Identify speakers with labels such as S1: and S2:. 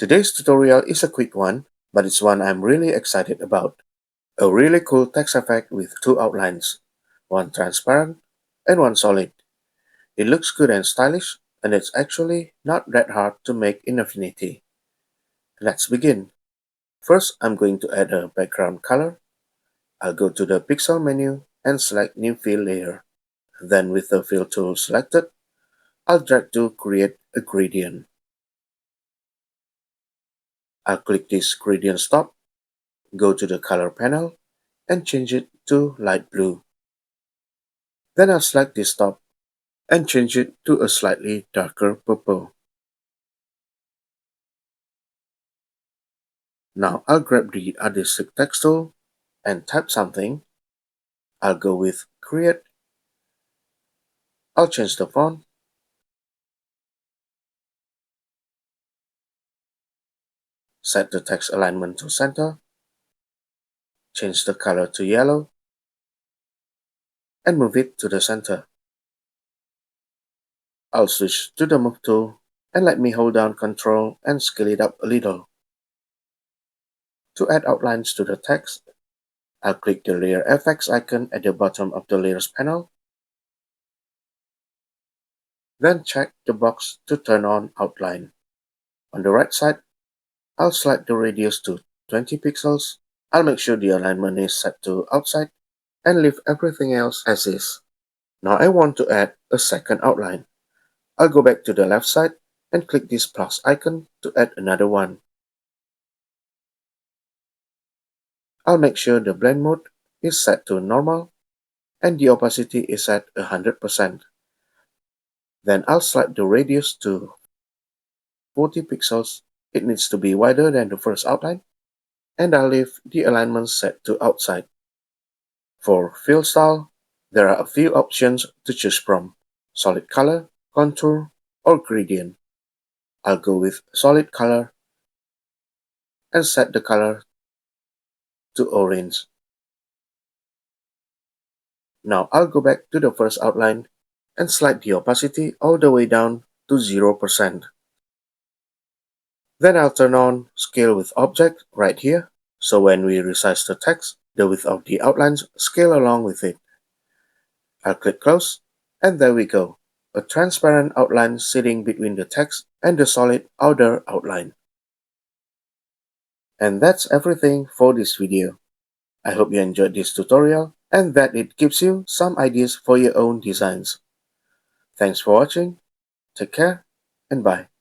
S1: Today's tutorial is a quick one, but it's one I'm really excited about. A really cool text effect with two outlines, one transparent and one solid. It looks good and stylish, and it's actually not that hard to make in Affinity. Let's begin. First, I'm going to add a background color. I'll go to the Pixel menu and select New Fill Layer. Then with the Fill tool selected, I'll drag to create a gradient. I'll click this gradient stop, go to the color panel, and change it to light blue. Then I'll select this top and change it to a slightly darker purple. Now I'll grab the adhesive text tool and type something. I'll go with Create. I'll change the font. Set the text alignment to center. Change the color to yellow. And move it to the center. I'll switch to the Move tool and let me hold down Ctrl and scale it up a little. To add outlines to the text, I'll click the Layer FX icon at the bottom of the Layers panel. Then check the box to turn on outline. On the right side, I'll slide the radius to 20 pixels. I'll make sure the alignment is set to outside and leave everything else as is. Now I want to add a second outline. I'll go back to the left side and click this plus icon to add another one. I'll make sure the blend mode is set to normal and the opacity is at 100%. Then I'll slide the radius to 40 pixels. It needs to be wider than the first outline. And I'll leave the alignment set to outside. For fill style, there are a few options to choose from: solid color, contour, or gradient. I'll go with solid color and set the color to orange. Now I'll go back to the first outline and slide the opacity all the way down to 0%. Then I'll turn on Scale with Object right here, so when we resize the text, the width of the outlines scale along with it. I'll click Close, and there we go, a transparent outline sitting between the text and the solid outer outline. And that's everything for this video. I hope you enjoyed this tutorial and that it gives you some ideas for your own designs. Thanks for watching, take care, and bye.